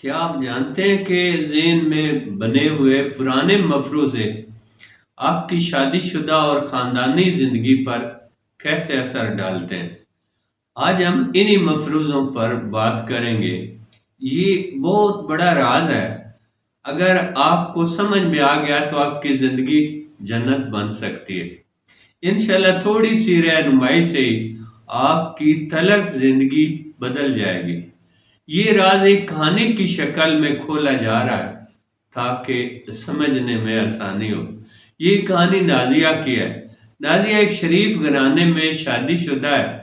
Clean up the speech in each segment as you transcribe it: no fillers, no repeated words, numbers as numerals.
کیا آپ جانتے ہیں کہ ذہن میں بنے ہوئے پرانے مفروضے آپ کی شادی شدہ اور خاندانی زندگی پر کیسے اثر ڈالتے ہیں؟ آج ہم انہی مفروضوں پر بات کریں گے۔ یہ بہت بڑا راز ہے۔ اگر آپ کو سمجھ میں آ گیا تو آپ کی زندگی جنت بن سکتی ہے۔ انشاءاللہ تھوڑی سی رہنمائی سے ہی آپ کی تلخ زندگی بدل جائے گی۔ یہ راز ایک کہانی کی شکل میں کھولا جا رہا ہے تاکہ سمجھنے میں آسانی ہو۔ یہ کہانی نازیہ کی ہے۔ نازیہ ایک شریف گھرانے میں شادی شدہ ہے۔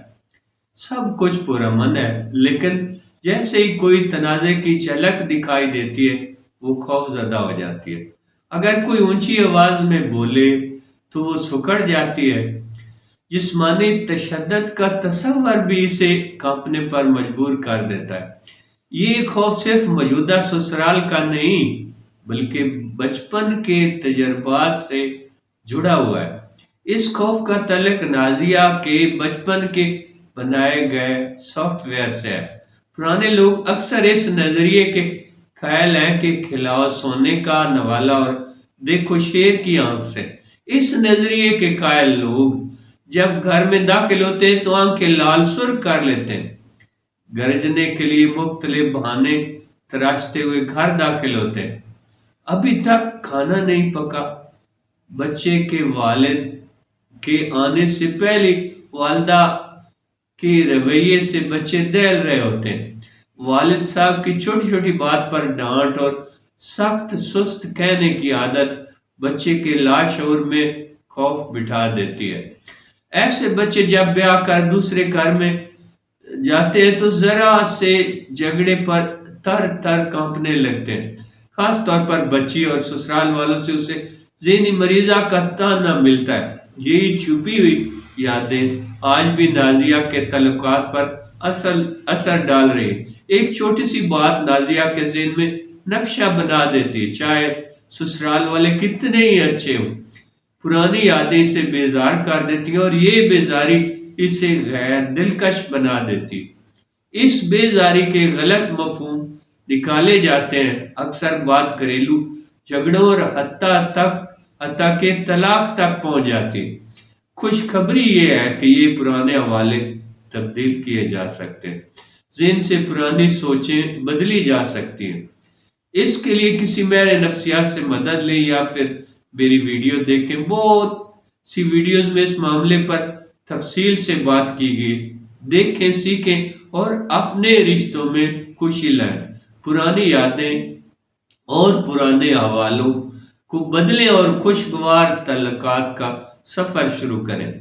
سب کچھ پرامن ہے، لیکن جیسے ہی کوئی تنازع کی جھلک دکھائی دیتی ہے وہ خوف زدہ ہو جاتی ہے۔ اگر کوئی اونچی آواز میں بولے تو وہ سکڑ جاتی ہے۔ جسمانی تشدد کا تصور بھی اسے کانپنے پر مجبور کر دیتا ہے۔ یہ خوف صرف موجودہ سسرال کا نہیں بلکہ بچپن کے تجربات سے جڑا ہوا ہے۔ اس خوف کا تعلق نازیہ کے بچپن کے بنائے گئے سافٹ ویئر سے ہے۔ پرانے لوگ اکثر اس نظریے کے قائل ہیں کہ کھلاؤ سونے کا نوالا اور دیکھو شیر کی آنکھ سے۔ اس نظریے کے قائل لوگ جب گھر میں داخل ہوتے ہیں تو آنکھیں لال سرخ کر لیتے ہیں۔ گرجنے کے لیے مختلف بہانے تراشتے ہوئے گھر داخل ہوتے ہیں۔ ابھی تک کھانا نہیں پکا۔ بچے کے والد کے آنے سے پہلے والدہ کے رویے سے بچے دہل رہے ہوتے ہیں۔ والد صاحب کی چھوٹی چھوٹی بات پر ڈانٹ اور سخت سست کہنے کی عادت بچے کے لاشعور میں خوف بٹھا دیتی ہے۔ ایسے بچے جب بیاہ کر دوسرے گھر میں جاتے ہیں تو ذرا سے جھگڑے پر تر تر کانپنے لگتے ہیں۔ خاص طور پر بچی اور سسرال والوں سے اسے ذہنی مریضہ کا تانا ملتا ہے۔ یہی چھپی ہوئی یادیں آج بھی نازیہ کے تعلقات پر اثر ڈال رہی ہیں۔ ایک چھوٹی سی بات نازیہ کے ذہن میں نقشہ بنا دیتی ہے، چاہے سسرال والے کتنے ہی اچھے ہوں۔ پرانی یادیں اسے بیزار کر دیتی ہیں اور یہ بیزاری اسے غیر دلکش بنا دیتی۔ اس بیزاری کے غلط مفہوم نکالے جاتے ہیں۔ اکثر بات گھریلو جھگڑوں اور حتیٰ کہ طلاق تک پہنچ جاتی۔ خوشخبری یہ ہے کہ یہ پرانے حوالے تبدیل کیے جا سکتے ہیں۔ ذہن سے پرانی سوچیں بدلی جا سکتی ہیں۔ اس کے لیے کسی ماہر نفسیات سے مدد لیں یا پھر میری ویڈیو دیکھیں۔ بہت سی ویڈیوز میں اس معاملے پر تفصیل سے بات کی گئی۔ دیکھیں، سیکھیں اور اپنے رشتوں میں خوشی لائیں۔ پرانی یادیں اور پرانے حوالوں کو بدلیں اور خوشگوار تعلقات کا سفر شروع کریں۔